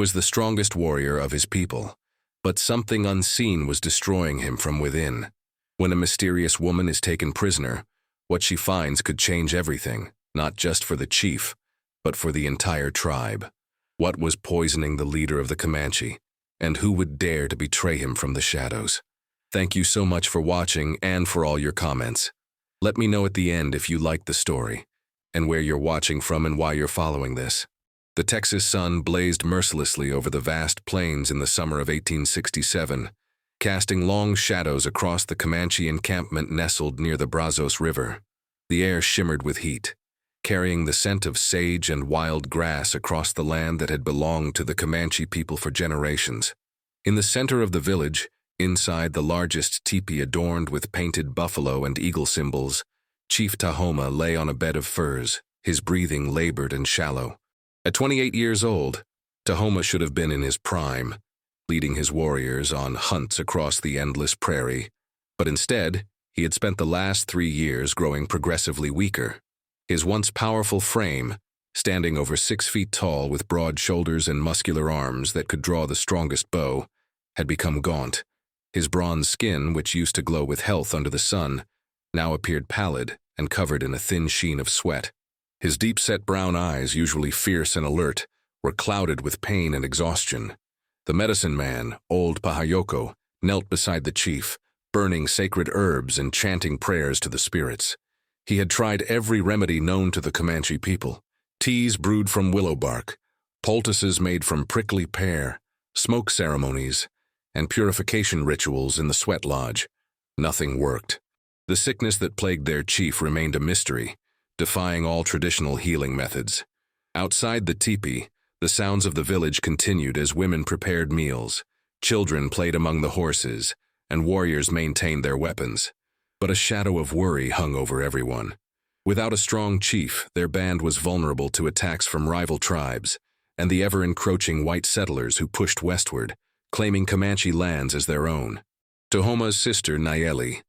was the strongest warrior of his people, but something unseen was destroying him from within. When a mysterious woman is taken prisoner, what she finds could change everything, not just for the chief, but for the entire tribe. What was poisoning the leader of the Comanche, and who would dare to betray him from the shadows? Thank you so much for watching and for all your comments. Let me know at the end if you liked the story, and where you're watching from and why you're following this. The Texas sun blazed mercilessly over the vast plains in the summer of 1867, casting long shadows across the Comanche encampment nestled near the Brazos River. The air shimmered with heat, carrying the scent of sage and wild grass across the land that had belonged to the Comanche people for generations. In the center of the village, inside the largest teepee adorned with painted buffalo and eagle symbols, Chief Tahoma lay on a bed of furs, his breathing labored and shallow. At 28 years old, Tahoma should have been in his prime, leading his warriors on hunts across the endless prairie, but instead, he had spent the last 3 years growing progressively weaker. His once powerful frame, standing over 6 feet tall with broad shoulders and muscular arms that could draw the strongest bow, had become gaunt. His bronze skin, which used to glow with health under the sun, now appeared pallid and covered in a thin sheen of sweat. His deep-set brown eyes, usually fierce and alert, were clouded with pain and exhaustion. The medicine man, old Pahayoko, knelt beside the chief, burning sacred herbs and chanting prayers to the spirits. He had tried every remedy known to the Comanche people: teas brewed from willow bark, poultices made from prickly pear, smoke ceremonies, and purification rituals in the sweat lodge. Nothing worked. The sickness that plagued their chief remained a mystery, defying all traditional healing methods. Outside the teepee, the sounds of the village continued as women prepared meals, children played among the horses, and warriors maintained their weapons. But a shadow of worry hung over everyone. Without a strong chief, their band was vulnerable to attacks from rival tribes and the ever-encroaching white settlers who pushed westward, claiming Comanche lands as their own. Tahoma's sister, Nayeli,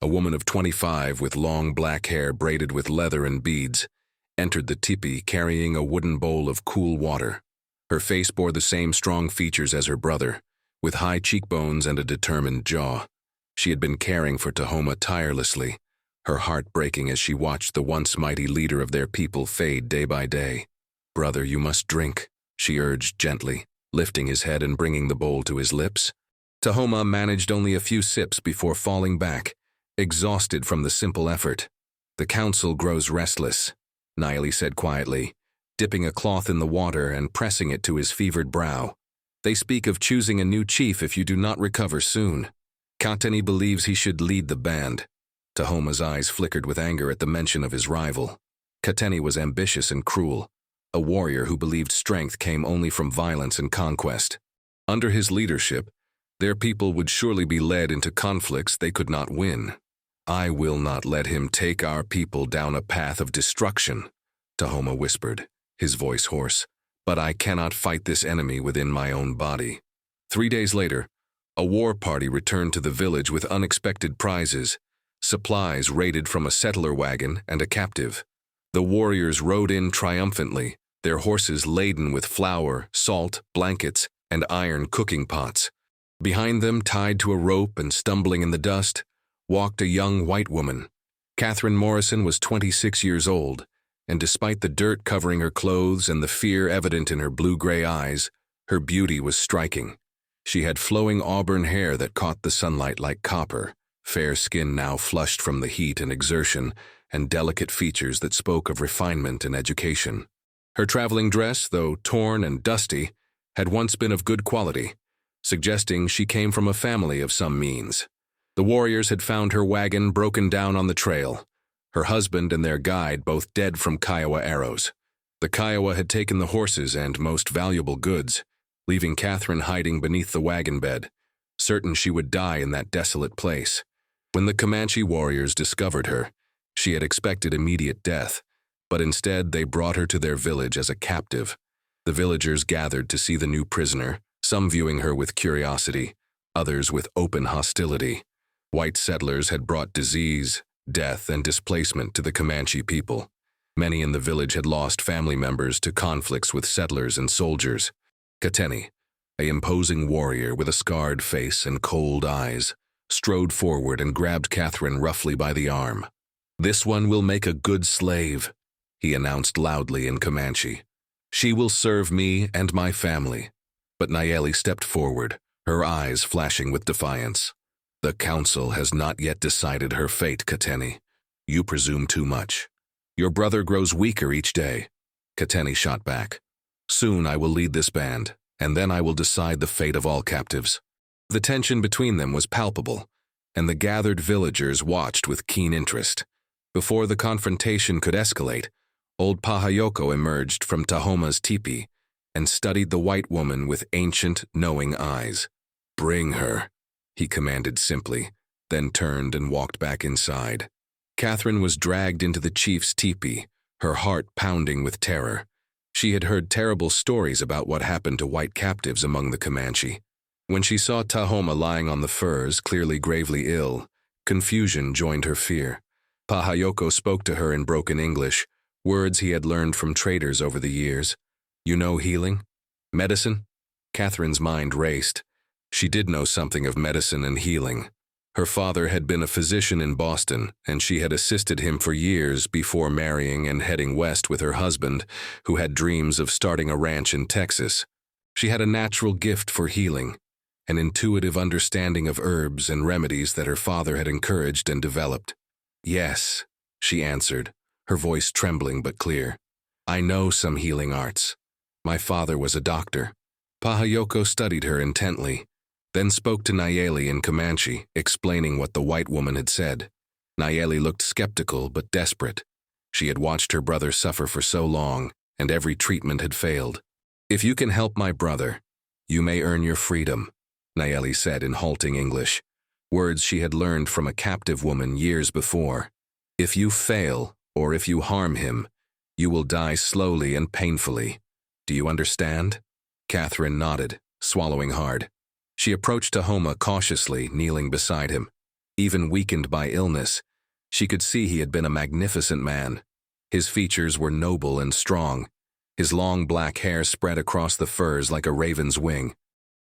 a woman of 25 with long black hair braided with leather and beads, entered the teepee carrying a wooden bowl of cool water. Her face bore the same strong features as her brother, with high cheekbones and a determined jaw. She had been caring for Tahoma tirelessly, her heart breaking as she watched the once mighty leader of their people fade day by day. "Brother, you must drink," she urged gently, lifting his head and bringing the bowl to his lips. Tahoma managed only a few sips before falling back, exhausted from the simple effort. "The council grows restless," Nayeli said quietly, dipping a cloth in the water and pressing it to his fevered brow. "They speak of choosing a new chief if you do not recover soon. Kateni believes he should lead the band." Tahoma's eyes flickered with anger at the mention of his rival. Kateni was ambitious and cruel, a warrior who believed strength came only from violence and conquest. Under his leadership, their people would surely be led into conflicts they could not win. "I will not let him take our people down a path of destruction," Tahoma whispered, his voice hoarse. "But I cannot fight this enemy within my own body." 3 days later, a war party returned to the village with unexpected prizes, supplies raided from a settler wagon and a captive. The warriors rode in triumphantly, their horses laden with flour, salt, blankets, and iron cooking pots. Behind them, tied to a rope and stumbling in the dust, walked a young white woman. Catherine Morrison was 26 years old, and despite the dirt covering her clothes and the fear evident in her blue-gray eyes, her beauty was striking. She had flowing auburn hair that caught the sunlight like copper, fair skin now flushed from the heat and exertion, and delicate features that spoke of refinement and education. Her traveling dress, though torn and dusty, had once been of good quality, suggesting she came from a family of some means. The warriors had found her wagon broken down on the trail, her husband and their guide both dead from Kiowa arrows. The Kiowa had taken the horses and most valuable goods, leaving Catherine hiding beneath the wagon bed, certain she would die in that desolate place. When the Comanche warriors discovered her, she had expected immediate death, but instead they brought her to their village as a captive. The villagers gathered to see the new prisoner, some viewing her with curiosity, others with open hostility. White settlers had brought disease, death, and displacement to the Comanche people. Many in the village had lost family members to conflicts with settlers and soldiers. Kateni, an imposing warrior with a scarred face and cold eyes, strode forward and grabbed Catherine roughly by the arm. "This one will make a good slave," he announced loudly in Comanche. "She will serve me and my family." But Nayeli stepped forward, her eyes flashing with defiance. "The council has not yet decided her fate, Kateni. You presume too much. Your brother grows weaker each day." Kateni shot back. "Soon I will lead this band, and then I will decide the fate of all captives." The tension between them was palpable, and the gathered villagers watched with keen interest. Before the confrontation could escalate, old Pahayoko emerged from Tahoma's teepee and studied the white woman with ancient, knowing eyes. "Bring her," he commanded simply, then turned and walked back inside. Catherine was dragged into the chief's teepee, her heart pounding with terror. She had heard terrible stories about what happened to white captives among the Comanche. When she saw Tahoma lying on the furs, clearly gravely ill, confusion joined her fear. Pahayoko spoke to her in broken English, words he had learned from traders over the years. "You know healing? Medicine?" Catherine's mind raced. She did know something of medicine and healing. Her father had been a physician in Boston, and she had assisted him for years before marrying and heading west with her husband, who had dreams of starting a ranch in Texas. She had a natural gift for healing, an intuitive understanding of herbs and remedies that her father had encouraged and developed. "Yes," she answered, her voice trembling but clear. "I know some healing arts. My father was a doctor." Pahayoko studied her intently, then spoke to Nayeli in Comanche, explaining what the white woman had said. Nayeli looked skeptical but desperate. She had watched her brother suffer for so long, and every treatment had failed. "If you can help my brother, you may earn your freedom," Nayeli said in halting English, words she had learned from a captive woman years before. "If you fail, or if you harm him, you will die slowly and painfully. Do you understand?" Catherine nodded, swallowing hard. She approached Tahoma cautiously, kneeling beside him. Even weakened by illness, she could see he had been a magnificent man. His features were noble and strong. His long black hair spread across the furs like a raven's wing.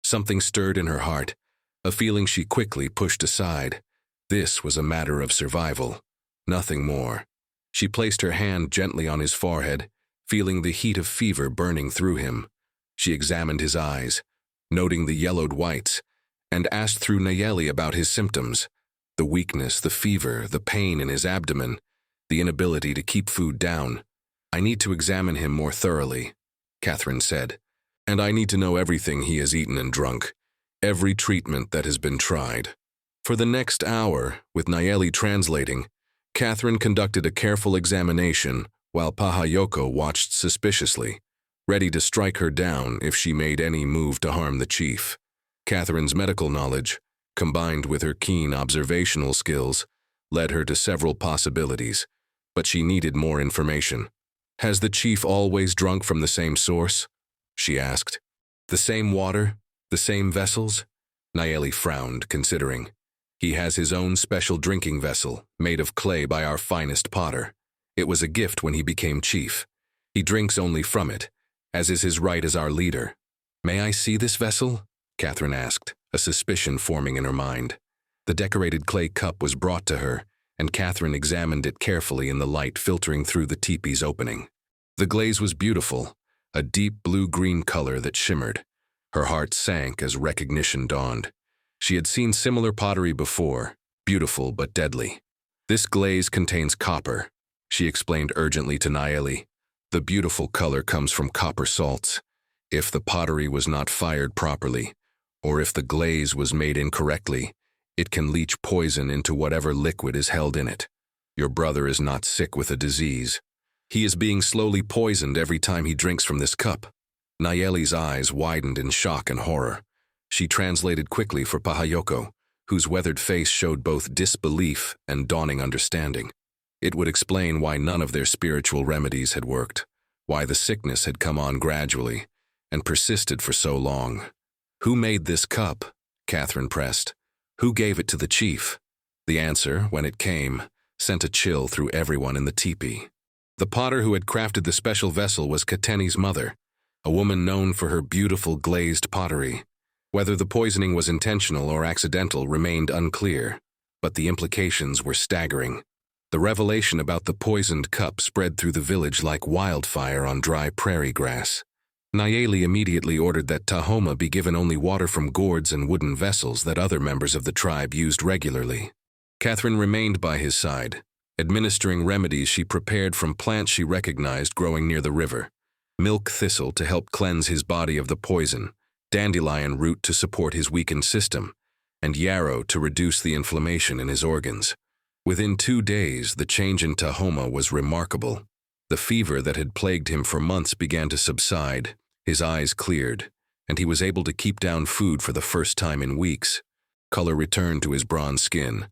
Something stirred in her heart, a feeling she quickly pushed aside. This was a matter of survival, nothing more. She placed her hand gently on his forehead, feeling the heat of fever burning through him. She examined his eyes, noting the yellowed whites, and asked through Nayeli about his symptoms: the weakness, the fever, the pain in his abdomen, the inability to keep food down. "I need to examine him more thoroughly," Catherine said, "and I need to know everything he has eaten and drunk, every treatment that has been tried." For the next hour, with Nayeli translating, Catherine conducted a careful examination while Pahayoko watched suspiciously, ready to strike her down if she made any move to harm the chief. Catherine's medical knowledge, combined with her keen observational skills, led her to several possibilities, but she needed more information. "Has the chief always drunk from the same source?" she asked. "The same water? The same vessels?" Nayeli frowned, considering. "He has his own special drinking vessel, made of clay by our finest potter. It was a gift when he became chief. He drinks only from it, as is his right as our leader." "May I see this vessel?" Catherine asked, a suspicion forming in her mind. The decorated clay cup was brought to her, and Catherine examined it carefully in the light filtering through the teepee's opening. The glaze was beautiful, a deep blue-green color that shimmered. Her heart sank as recognition dawned. She had seen similar pottery before, beautiful but deadly. "This glaze contains copper," she explained urgently to Nayeli. "The beautiful color comes from copper salts. If the pottery was not fired properly, or if the glaze was made incorrectly, it can leach poison into whatever liquid is held in it. Your brother is not sick with a disease. He is being slowly poisoned every time he drinks from this cup." Nayeli's eyes widened in shock and horror. She translated quickly for Pahayoko, whose weathered face showed both disbelief and dawning understanding. It would explain why none of their spiritual remedies had worked, why the sickness had come on gradually and persisted for so long. "Who made this cup?" Catherine pressed. "Who gave it to the chief?" The answer, when it came, sent a chill through everyone in the teepee. The potter who had crafted the special vessel was Kateni's mother. a woman known for her beautiful glazed pottery. Whether the poisoning was intentional or accidental remained unclear, but the implications were staggering. The revelation about the poisoned cup spread through the village like wildfire on dry prairie grass. Nayeli immediately ordered that Tahoma be given only water from gourds and wooden vessels that other members of the tribe used regularly. Catherine remained by his side, administering remedies she prepared from plants she recognized growing near the river. Milk thistle to help cleanse his body of the poison, dandelion root to support his weakened system, and yarrow to reduce the inflammation in his organs. Within 2 days, the change in Tahoma was remarkable. The fever that had plagued him for months began to subside, his eyes cleared, and he was able to keep down food for the first time in weeks. Color returned to his bronze skin,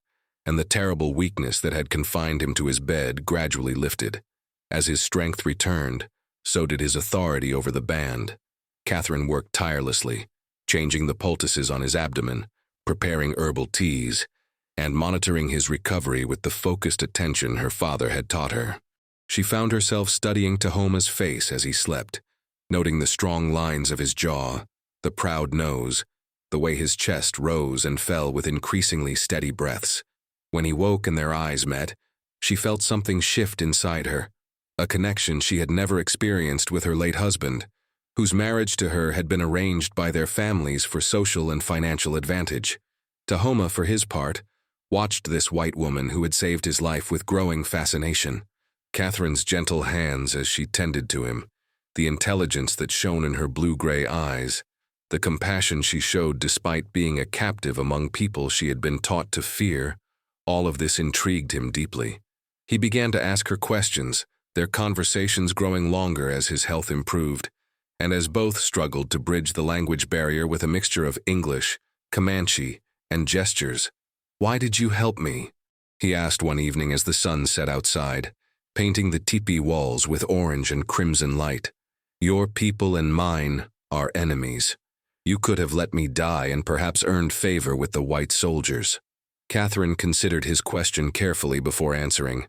and the terrible weakness that had confined him to his bed gradually lifted. As his strength returned, so did his authority over the band. Catherine worked tirelessly, changing the poultices on his abdomen, preparing herbal teas, and monitoring his recovery with the focused attention her father had taught her. She found herself studying Tahoma's face as he slept, noting the strong lines of his jaw, the proud nose, the way his chest rose and fell with increasingly steady breaths. When he woke and their eyes met, she felt something shift inside her, a connection she had never experienced with her late husband, whose marriage to her had been arranged by their families for social and financial advantage. Tahoma, for his part, watched this white woman who had saved his life with growing fascination. Catherine's gentle hands as she tended to him, the intelligence that shone in her blue-gray eyes, the compassion she showed despite being a captive among people she had been taught to fear, all of this intrigued him deeply. He began to ask her questions, their conversations growing longer as his health improved, and as both struggled to bridge the language barrier with a mixture of English, Comanche, and gestures. "Why did you help me?" he asked one evening as the sun set outside, painting the teepee walls with orange and crimson light. "Your people and mine are enemies. You could have let me die and perhaps earned favor with the white soldiers." Catherine considered his question carefully before answering.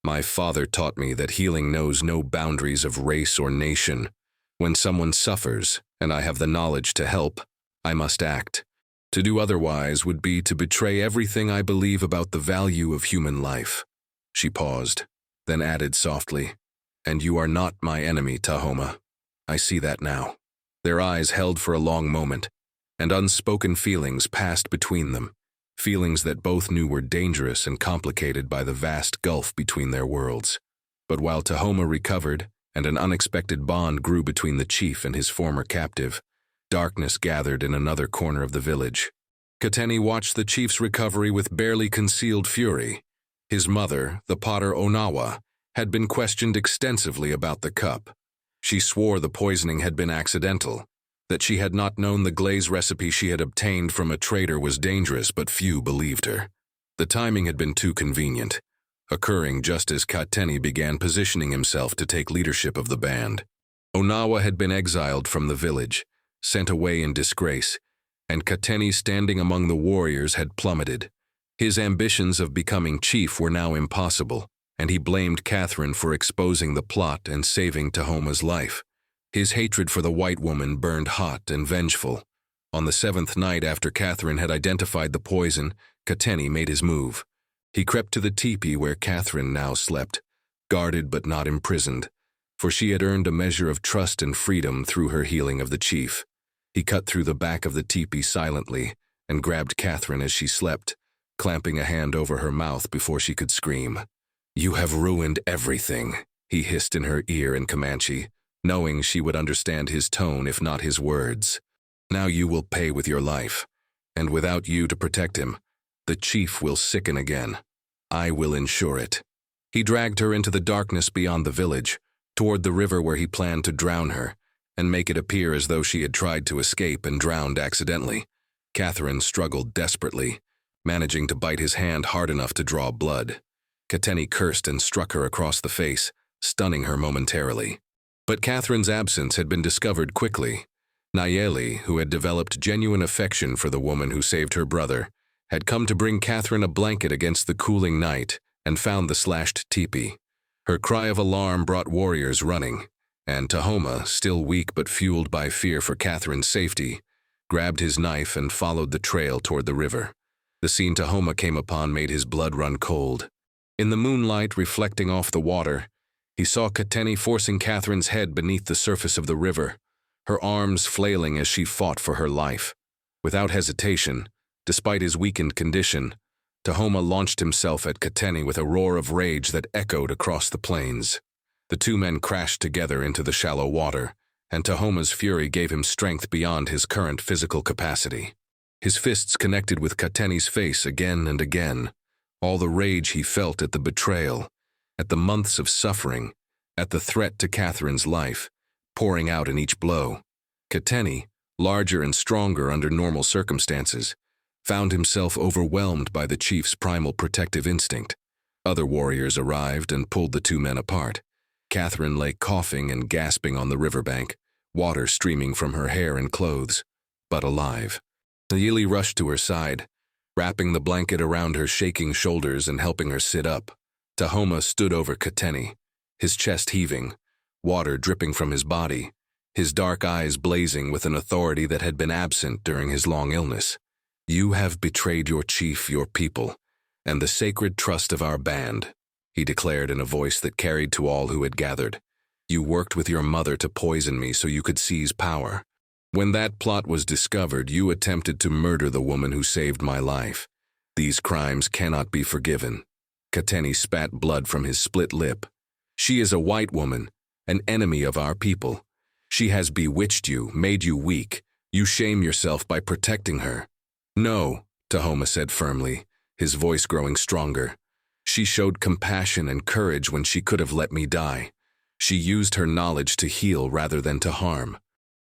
"My father taught me that healing knows no boundaries of race or nation. When someone suffers, and I have the knowledge to help, I must act. To do otherwise would be to betray everything I believe about the value of human life." She paused, then added softly, "And you are not my enemy, Tahoma. I see that now." Their eyes held for a long moment, and unspoken feelings passed between them, feelings that both knew were dangerous and complicated by the vast gulf between their worlds. But while Tahoma recovered, and an unexpected bond grew between the chief and his former captive, darkness gathered in another corner of the village. Kateni watched the chief's recovery with barely concealed fury. His mother, the potter Onawa, had been questioned extensively about the cup. She swore the poisoning had been accidental, that she had not known the glaze recipe she had obtained from a trader was dangerous, but few believed her. The timing had been too convenient, occurring just as Kateni began positioning himself to take leadership of the band. Onawa had been exiled from the village, sent away in disgrace, and Kateni's standing among the warriors had plummeted. His ambitions of becoming chief were now impossible, and he blamed Catherine for exposing the plot and saving Tahoma's life. His hatred for the white woman burned hot and vengeful. On the 7th night after Catherine had identified the poison, Kateni made his move. He crept to the teepee where Catherine now slept, guarded but not imprisoned, for she had earned a measure of trust and freedom through her healing of the chief. He cut through the back of the teepee silently and grabbed Catherine as she slept, clamping a hand over her mouth before she could scream. "You have ruined everything," he hissed in her ear in Comanche, knowing she would understand his tone if not his words. "Now you will pay with your life, and without you to protect him, the chief will sicken again. I will ensure it." He dragged her into the darkness beyond the village, toward the river where he planned to drown her, and make it appear as though she had tried to escape and drowned accidentally. Catherine struggled desperately, managing to bite his hand hard enough to draw blood. Kateni cursed and struck her across the face, stunning her momentarily. But Catherine's absence had been discovered quickly. Nayeli, who had developed genuine affection for the woman who saved her brother, had come to bring Catherine a blanket against the cooling night and found the slashed teepee. Her cry of alarm brought warriors running, And Tahoma, still weak but fueled by fear for Catherine's safety, grabbed his knife and followed the trail toward the river. The scene Tahoma came upon made his blood run cold. In the moonlight reflecting off the water, he saw Katenni forcing Catherine's head beneath the surface of the river, her arms flailing as she fought for her life. Without hesitation, despite his weakened condition, Tahoma launched himself at Katenni with a roar of rage that echoed across the plains. The two men crashed together into the shallow water, and Tahoma's fury gave him strength beyond his current physical capacity. His fists connected with Katenni's face again and again, all the rage he felt at the betrayal, at the months of suffering, at the threat to Catherine's life, pouring out in each blow. Katenni, larger and stronger under normal circumstances, found himself overwhelmed by the chief's primal protective instinct. Other warriors arrived and pulled the two men apart. Catherine lay coughing and gasping on the riverbank, water streaming from her hair and clothes, but alive. Nayeli rushed to her side, wrapping the blanket around her shaking shoulders and helping her sit up. Tahoma stood over Katenni, his chest heaving, water dripping from his body, his dark eyes blazing with an authority that had been absent during his long illness. "You have betrayed your chief, your people, and the sacred trust of our band," he declared in a voice that carried to all who had gathered. "You worked with your mother to poison me so you could seize power. When that plot was discovered, you attempted to murder the woman who saved my life. These crimes cannot be forgiven." Katenni spat blood from his split lip. "She is a white woman, an enemy of our people. She has bewitched you, made you weak. You shame yourself by protecting her." "No," Tahoma said firmly, his voice growing stronger. "She showed compassion and courage when she could have let me die. She used her knowledge to heal rather than to harm.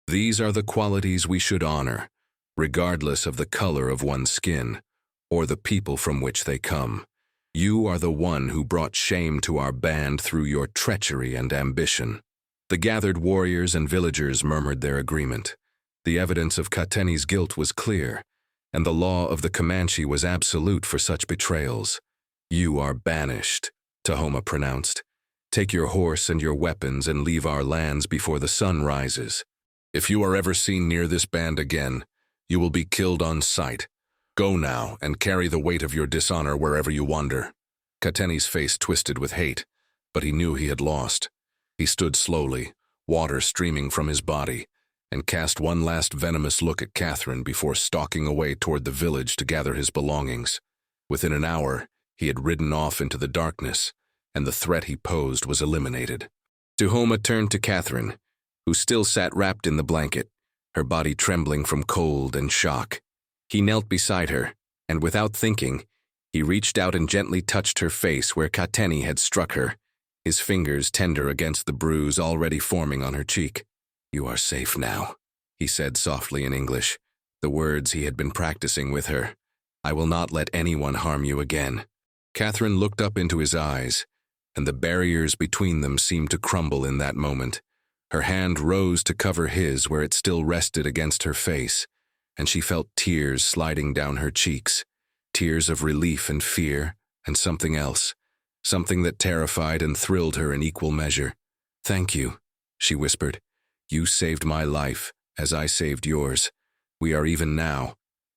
These are the qualities we should honor, regardless of the color of one's skin or the people from which they come. You are the one who brought shame to our band through your treachery and ambition." The gathered warriors and villagers murmured their agreement. The evidence of Katenni's guilt was clear, and the law of the Comanche was absolute for such betrayals. "You are banished," Tahoma pronounced. "Take your horse and your weapons and leave our lands before the sun rises. If you are ever seen near this band again, you will be killed on sight. Go now and carry the weight of your dishonor wherever you wander." Katenni's face twisted with hate, but he knew he had lost. He stood slowly, water streaming from his body, and cast one last venomous look at Catherine before stalking away toward the village to gather his belongings. Within an hour, he had ridden off into the darkness, and the threat he posed was eliminated. Tahoma turned to Catherine, who still sat wrapped in the blanket, her body trembling from cold and shock. He knelt beside her, and without thinking, he reached out and gently touched her face where Katenni had struck her, his fingers tender against the bruise already forming on her cheek. "You are safe now," he said softly in English, the words he had been practicing with her. "I will not let anyone harm you again." Catherine looked up into his eyes, and the barriers between them seemed to crumble in that moment. Her hand rose to cover his where it still rested against her face, and she felt tears sliding down her cheeks, tears of relief and fear, and something else, something that terrified and thrilled her in equal measure. "Thank you," she whispered. "You saved my life, as I saved yours. We are even now."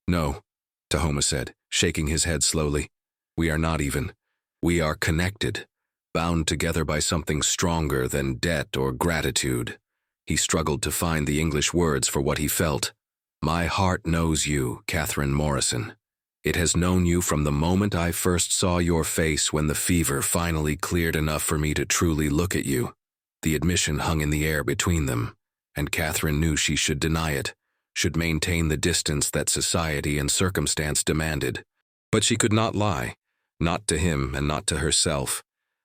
"No," Tahoma said, shaking his head slowly. "We are not even. We are connected, bound together by something stronger than debt or gratitude." He struggled to find the English words for what he felt. "My heart knows you, Catherine Morrison. It has known you from the moment I first saw your face when the fever finally cleared enough for me to truly look at you." The admission hung in the air between them, and Catherine knew she should deny it, should maintain the distance that society and circumstance demanded. But she could not lie, not to him and not to herself.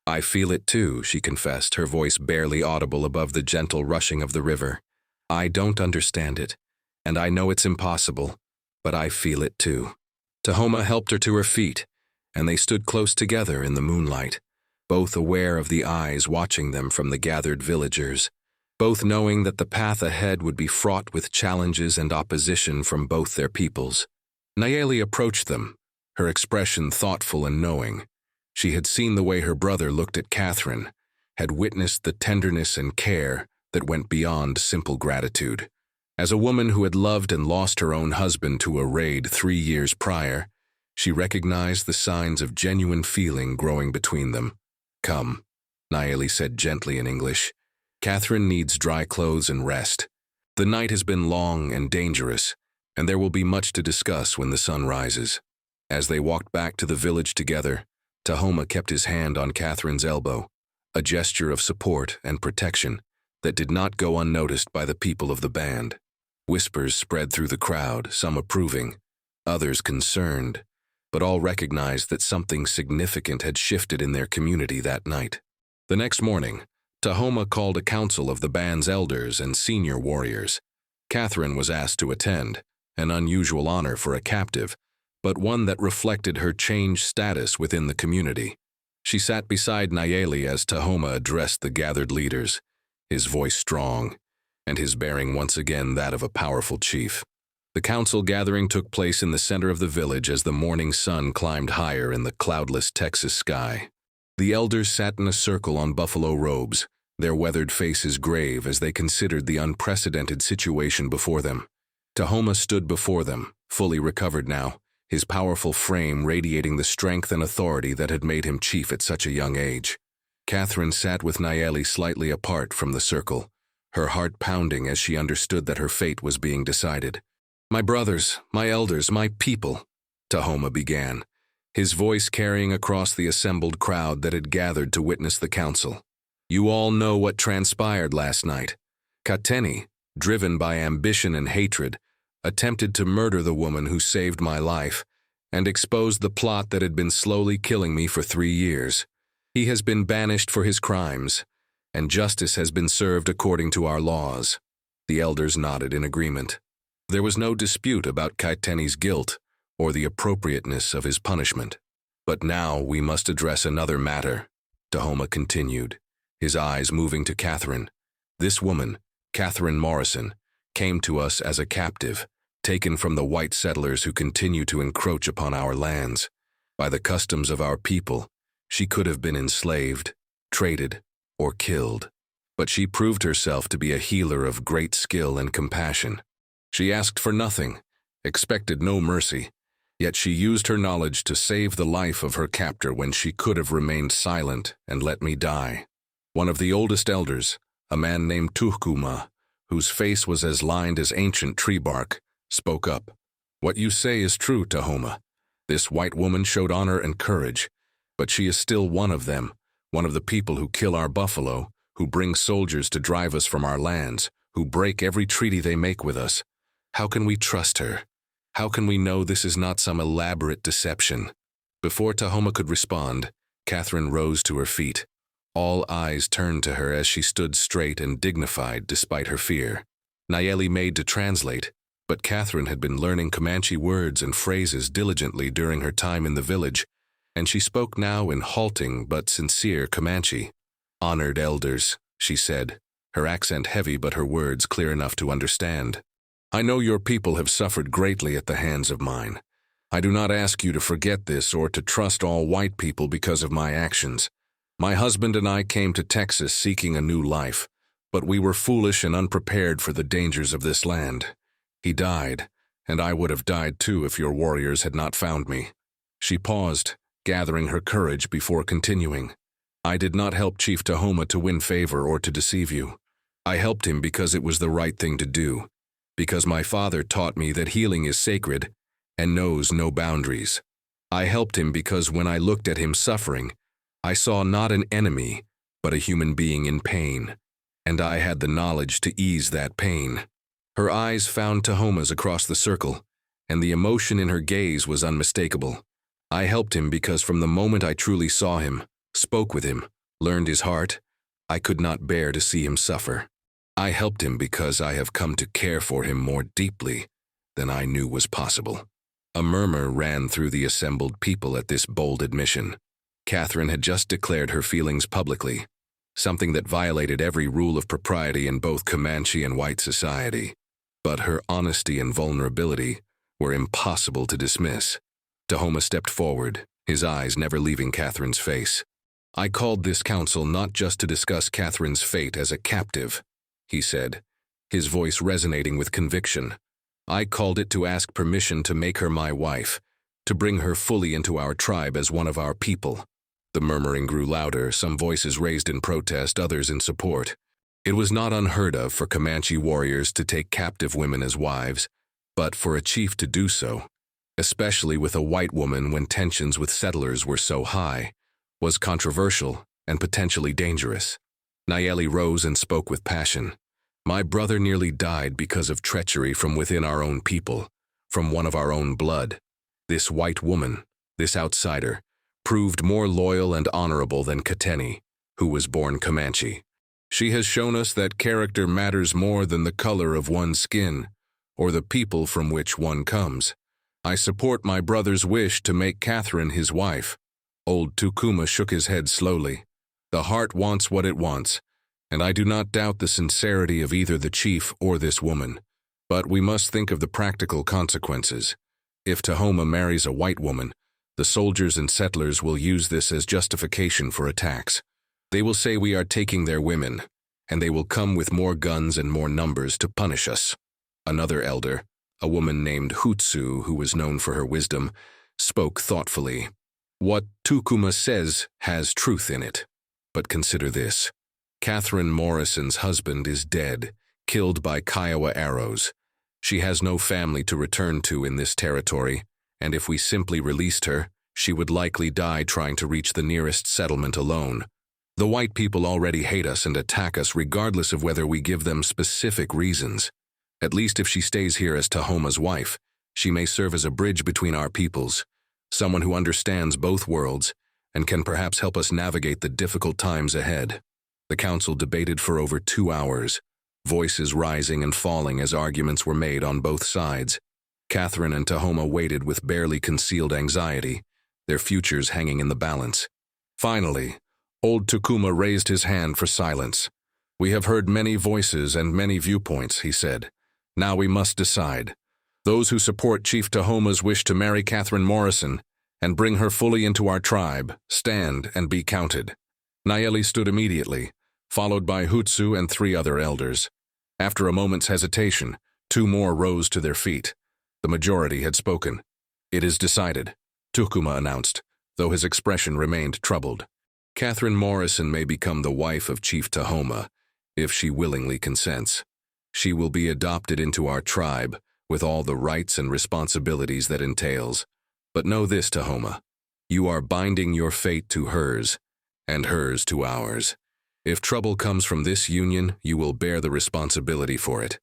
"I feel it too," she confessed, her voice barely audible above the gentle rushing of the river. "I don't understand it, and I know it's impossible, but I feel it too." Tahoma helped her to her feet, and they stood close together in the moonlight, both aware of the eyes watching them from the gathered villagers, both knowing that the path ahead would be fraught with challenges and opposition from both their peoples. Nayeli approached them, her expression thoughtful and knowing. She had seen the way her brother looked at Catherine, had witnessed the tenderness and care, that went beyond simple gratitude. As a woman who had loved and lost her own husband to a raid 3 years prior, she recognized the signs of genuine feeling growing between them. "Come," Nayeli said gently in English. "Catherine needs dry clothes and rest. The night has been long and dangerous, and there will be much to discuss when the sun rises." As they walked back to the village together, Tahoma kept his hand on Catherine's elbow, a gesture of support and protection that did not go unnoticed by the people of the band. Whispers spread through the crowd, some approving, others concerned, but all recognized that something significant had shifted in their community that night. The next morning, Tahoma called a council of the band's elders and senior warriors. Catherine was asked to attend, an unusual honor for a captive, but one that reflected her changed status within the community. She sat beside Nayeli as Tahoma addressed the gathered leaders, his voice strong, and his bearing once again that of a powerful chief. The council gathering took place in the center of the village as the morning sun climbed higher in the cloudless Texas sky. The elders sat in a circle on buffalo robes, their weathered faces grave as they considered the unprecedented situation before them. Tahoma stood before them, fully recovered now, his powerful frame radiating the strength and authority that had made him chief at such a young age. Catherine sat with Nayeli slightly apart from the circle, her heart pounding as she understood that her fate was being decided. "My brothers, my elders, my people," Tahoma began, his voice carrying across the assembled crowd that had gathered to witness the council. "You all know what transpired last night. Kateni, driven by ambition and hatred, attempted to murder the woman who saved my life and exposed the plot that had been slowly killing me for 3 years. He has been banished for his crimes, and justice has been served according to our laws." The elders nodded in agreement. There was no dispute about Kaiteni's guilt or the appropriateness of his punishment. "But now we must address another matter," Tahoma continued, his eyes moving to Catherine. "This woman, Catherine Morrison, came to us as a captive, taken from the white settlers who continue to encroach upon our lands. By the customs of our people, she could have been enslaved, traded, or killed. But she proved herself to be a healer of great skill and compassion. She asked for nothing, expected no mercy, yet she used her knowledge to save the life of her captor when she could have remained silent and let me die." One of the oldest elders, a man named Tuhkuma, whose face was as lined as ancient tree bark, spoke up. "What you say is true, Tahoma. This white woman showed honor and courage, but she is still one of them, one of the people who kill our buffalo, who bring soldiers to drive us from our lands, who break every treaty they make with us. How can we trust her? How can we know this is not some elaborate deception?" Before Tahoma could respond, Catherine rose to her feet. All eyes turned to her as she stood straight and dignified despite her fear. Nayeli made to translate, but Catherine had been learning Comanche words and phrases diligently during her time in the village, and she spoke now in halting but sincere Comanche. "Honored elders," she said, her accent heavy but her words clear enough to understand. "I know your people have suffered greatly at the hands of mine. I do not ask you to forget this or to trust all white people because of my actions. My husband and I came to Texas seeking a new life, but we were foolish and unprepared for the dangers of this land. He died, and I would have died too if your warriors had not found me." She paused, gathering her courage before continuing. "I did not help Chief Tahoma to win favor or to deceive you. I helped him because it was the right thing to do, because my father taught me that healing is sacred and knows no boundaries. I helped him because when I looked at him suffering, I saw not an enemy, but a human being in pain, and I had the knowledge to ease that pain." Her eyes found Tahoma's across the circle, and the emotion in her gaze was unmistakable. "I helped him because from the moment I truly saw him, spoke with him, learned his heart, I could not bear to see him suffer. I helped him because I have come to care for him more deeply than I knew was possible." A murmur ran through the assembled people at this bold admission. Catherine had just declared her feelings publicly, something that violated every rule of propriety in both Comanche and white society. But her honesty and vulnerability were impossible to dismiss. Tahoma stepped forward, his eyes never leaving Catherine's face. "I called this council not just to discuss Catherine's fate as a captive, he said, his voice resonating with conviction. "I called it to ask permission to make her my wife, to bring her fully into our tribe as one of our people." The murmuring grew louder, some voices raised in protest, others in support. It was not unheard of for Comanche warriors to take captive women as wives, but for a chief to do so, especially with a white woman when tensions with settlers were so high, was controversial and potentially dangerous. Nayeli rose and spoke with passion. "My brother nearly died because of treachery from within our own people, from one of our own blood. This white woman, this outsider, proved more loyal and honorable than Kateni, who was born Comanche. She has shown us that character matters more than the color of one's skin, or the people from which one comes. I support my brother's wish to make Catherine his wife." Old Tukuma shook his head slowly. "The heart wants what it wants, and I do not doubt the sincerity of either the chief or this woman. But we must think of the practical consequences. If Tahoma marries a white woman, the soldiers and settlers will use this as justification for attacks. They will say we are taking their women, and they will come with more guns and more numbers to punish us." Another elder, a woman named Hutsu, who was known for her wisdom, spoke thoughtfully. "What Tukuma says has truth in it. But consider this. Catherine Morrison's husband is dead, killed by Kiowa arrows. She has no family to return to in this territory, and if we simply released her, she would likely die trying to reach the nearest settlement alone. The white people already hate us and attack us regardless of whether we give them specific reasons. At least if she stays here as Tahoma's wife, she may serve as a bridge between our peoples, someone who understands both worlds and can perhaps help us navigate the difficult times ahead." The council debated for over 2 hours, voices rising and falling as arguments were made on both sides. Catherine and Tahoma waited with barely concealed anxiety, their futures hanging in the balance. Finally, old Tukuma raised his hand for silence. "We have heard many voices and many viewpoints," he said. "Now we must decide. Those who support Chief Tahoma's wish to marry Catherine Morrison and bring her fully into our tribe, stand and be counted." Nayeli stood immediately, followed by Hutsu and 3 other elders. After a moment's hesitation, 2 more rose to their feet. The majority had spoken. "It is decided," Tukuma announced, though his expression remained troubled. "Catherine Morrison may become the wife of Chief Tahoma, if she willingly consents. She will be adopted into our tribe, with all the rights and responsibilities that entails. But know this, Tahoma, you are binding your fate to hers, and hers to ours. If trouble comes from this union, you will bear the responsibility for it."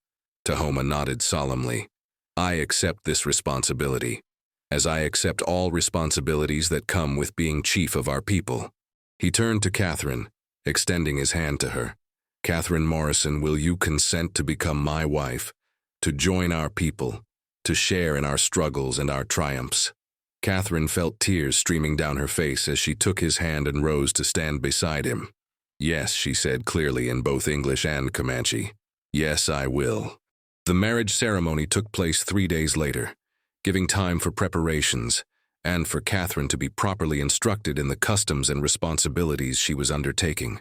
Tahoma nodded solemnly. "I accept this responsibility, as I accept all responsibilities that come with being chief of our people." He turned to Catherine, extending his hand to her. "Catherine Morrison, will you consent to become my wife, to join our people, to share in our struggles and our triumphs?" Catherine felt tears streaming down her face as she took his hand and rose to stand beside him. "Yes," she said clearly in both English and Comanche. "Yes, I will." The marriage ceremony took place 3 days later, giving time for preparations, and for Catherine to be properly instructed in the customs and responsibilities she was undertaking.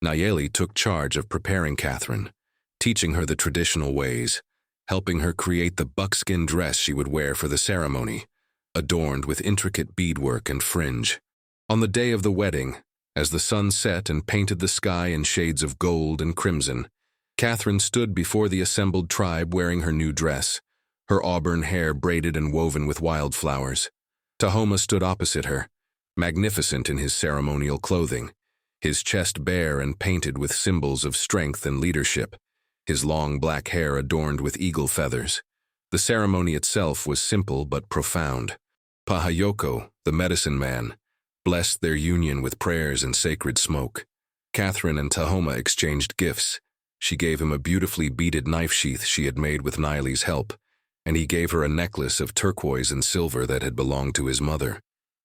Nayeli took charge of preparing Catherine, teaching her the traditional ways, helping her create the buckskin dress she would wear for the ceremony, adorned with intricate beadwork and fringe. On the day of the wedding, as the sun set and painted the sky in shades of gold and crimson, Catherine stood before the assembled tribe wearing her new dress, her auburn hair braided and woven with wildflowers. Tahoma stood opposite her, magnificent in his ceremonial clothing, his chest bare and painted with symbols of strength and leadership, his long black hair adorned with eagle feathers. The ceremony itself was simple but profound. Pahayoko, the medicine man, blessed their union with prayers and sacred smoke. Catherine and Tahoma exchanged gifts. She gave him a beautifully beaded knife sheath she had made with Niley's help, and he gave her a necklace of turquoise and silver that had belonged to his mother.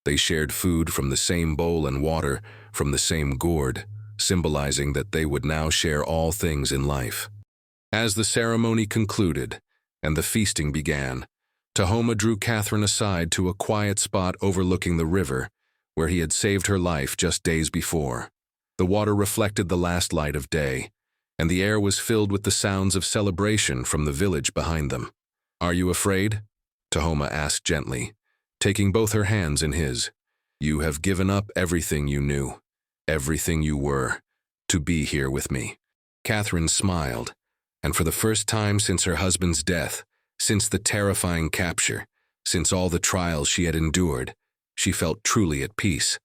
They shared food from the same bowl and water from the same gourd, symbolizing that they would now share all things in life. As the ceremony concluded and the feasting began, Tahoma drew Catherine aside to a quiet spot overlooking the river, where he had saved her life just days before. The water reflected the last light of day, and the air was filled with the sounds of celebration from the village behind them. "Are you afraid?" Tahoma asked gently, taking both her hands in his. "You have given up everything you knew, everything you were, to be here with me." Catherine smiled, and for the first time since her husband's death, since the terrifying capture, since all the trials she had endured, she felt truly at peace.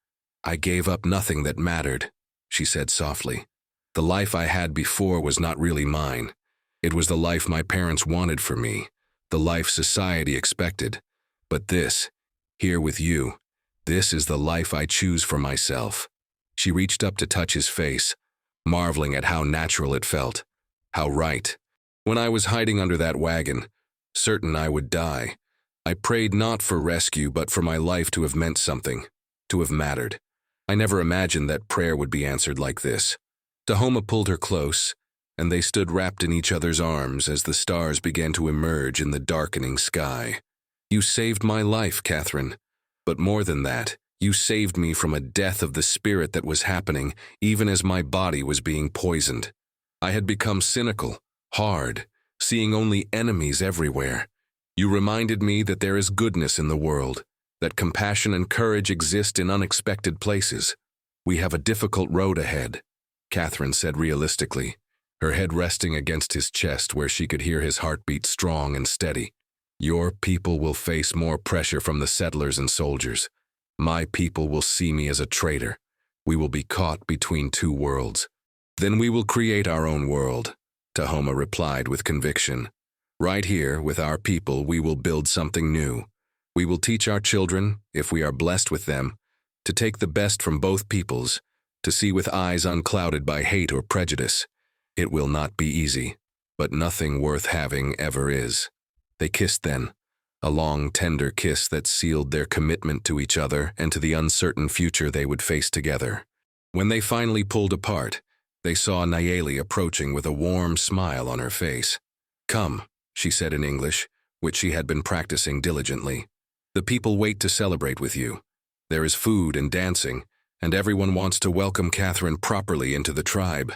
"I gave up nothing that mattered," she said softly. "The life I had before was not really mine. It was the life my parents wanted for me, the life society expected. But this, here with you, this is the life I choose for myself." She reached up to touch his face, marveling at how natural it felt, how right. "When I was hiding under that wagon, certain I would die, I prayed not for rescue but for my life to have meant something, to have mattered. I never imagined that prayer would be answered like this." Tahoma pulled her close, and they stood wrapped in each other's arms as the stars began to emerge in the darkening sky. "You saved my life, Catherine. But more than that, you saved me from a death of the spirit that was happening even as my body was being poisoned. I had become cynical, hard, seeing only enemies everywhere. You reminded me that there is goodness in the world, that compassion and courage exist in unexpected places. We have a difficult road ahead," Catherine said realistically, her head resting against his chest where she could hear his heartbeat strong and steady. "Your people will face more pressure from the settlers and soldiers. My people will see me as a traitor. We will be caught between two worlds. Then we will create our own world," Tahoma replied with conviction. "Right here, with our people, we will build something new. We will teach our children, if we are blessed with them, to take the best from both peoples, to see with eyes unclouded by hate or prejudice. It will not be easy, but nothing worth having ever is." They kissed then, a long, tender kiss that sealed their commitment to each other and to the uncertain future they would face together. When they finally pulled apart, they saw Nayeli approaching with a warm smile on her face. "Come," she said in English, which she had been practicing diligently. "The people wait to celebrate with you. There is food and dancing, and everyone wants to welcome Catherine properly into the tribe."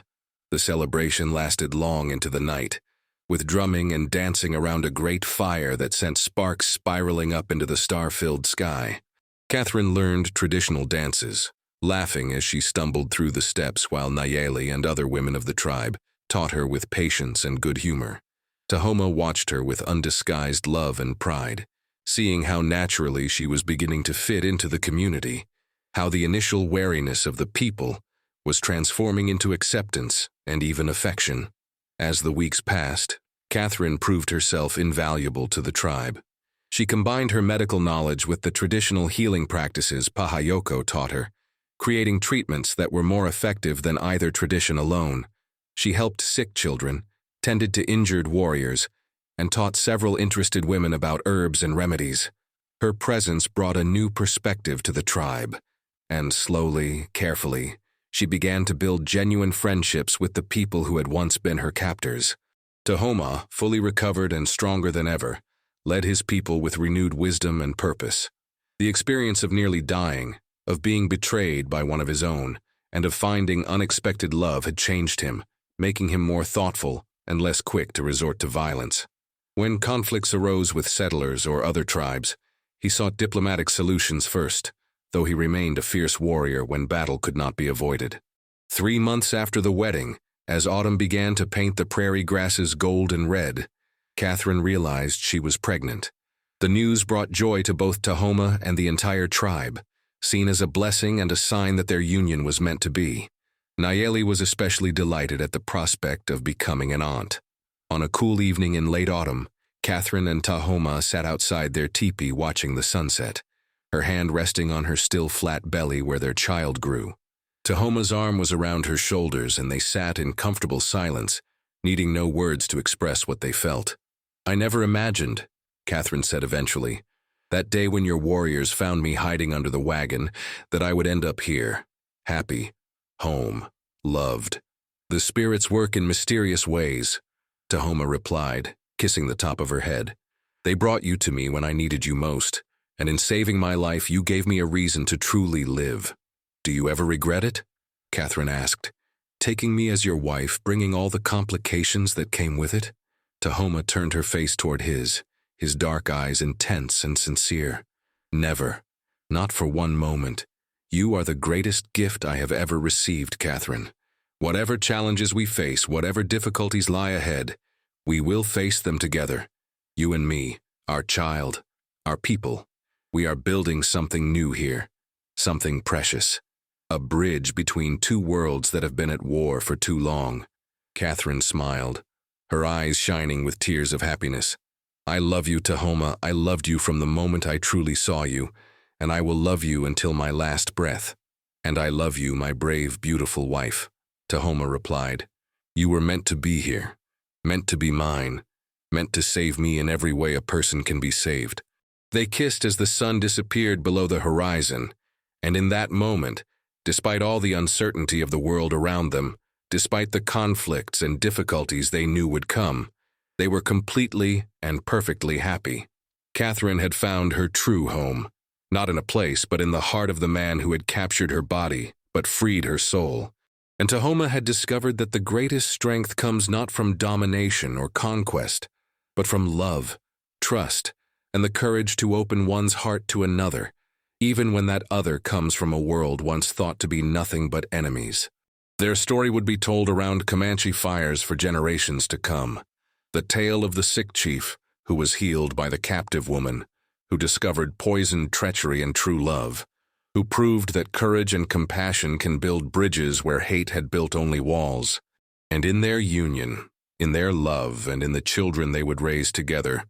The celebration lasted long into the night, with drumming and dancing around a great fire that sent sparks spiraling up into the star-filled sky. Catherine learned traditional dances, laughing as she stumbled through the steps while Nayeli and other women of the tribe taught her with patience and good humor. Tahoma watched her with undisguised love and pride, seeing how naturally she was beginning to fit into the community, how the initial wariness of the people was transforming into acceptance and even affection. As the weeks passed, Catherine proved herself invaluable to the tribe. She combined her medical knowledge with the traditional healing practices Pahayoko taught her, creating treatments that were more effective than either tradition alone. She helped sick children, tended to injured warriors, and taught several interested women about herbs and remedies. Her presence brought a new perspective to the tribe, and slowly, carefully, she began to build genuine friendships with the people who had once been her captors. Tahoma, fully recovered and stronger than ever, led his people with renewed wisdom and purpose. The experience of nearly dying, of being betrayed by one of his own, and of finding unexpected love had changed him, making him more thoughtful and less quick to resort to violence. When conflicts arose with settlers or other tribes, he sought diplomatic solutions first, though he remained a fierce warrior when battle could not be avoided. 3 months after the wedding, as autumn began to paint the prairie grasses gold and red, Catherine realized she was pregnant. The news brought joy to both Tahoma and the entire tribe, seen as a blessing and a sign that their union was meant to be. Nayeli was especially delighted at the prospect of becoming an aunt. On a cool evening in late autumn, Catherine and Tahoma sat outside their teepee watching the sunset, her hand resting on her still flat belly where their child grew. Tahoma's arm was around her shoulders and they sat in comfortable silence, needing no words to express what they felt. "I never imagined," Catherine said eventually, "that day when your warriors found me hiding under the wagon, that I would end up here, happy, home, loved. The spirits work in mysterious ways," Tahoma replied, kissing the top of her head. "They brought you to me when I needed you most, and in saving my life you gave me a reason to truly live. Do you ever regret it?" Catherine asked, taking me as your wife, bringing all the complications that came with it? Tahoma turned her face toward his dark eyes intense and sincere. Never, not for one moment. You are the greatest gift I have ever received, Catherine. Whatever challenges we face, whatever difficulties lie ahead, we will face them together. You and me, our child, our people. We are building something new here, something precious. A bridge between two worlds that have been at war for too long. Catherine smiled, her eyes shining with tears of happiness. I love you, Tahoma. I loved you from the moment I truly saw you, and I will love you until my last breath. And I love you, my brave, beautiful wife. Tahoma replied. You were meant to be here, meant to be mine, meant to save me in every way a person can be saved. They kissed as the sun disappeared below the horizon, and in that moment, despite all the uncertainty of the world around them, despite the conflicts and difficulties they knew would come, they were completely and perfectly happy. Catherine had found her true home, not in a place but in the heart of the man who had captured her body but freed her soul. And Tahoma had discovered that the greatest strength comes not from domination or conquest, but from love, trust, and the courage to open one's heart to another, even when that other comes from a world once thought to be nothing but enemies. Their story would be told around Comanche fires for generations to come. The tale of the sick chief, who was healed by the captive woman, who discovered poisoned treachery and true love, who proved that courage and compassion can build bridges where hate had built only walls. And in their union, in their love, and in the children they would raise together,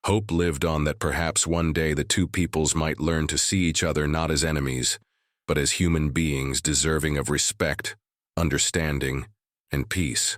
hope lived on that perhaps one day the two peoples might learn to see each other not as enemies, but as human beings deserving of respect, understanding, and peace.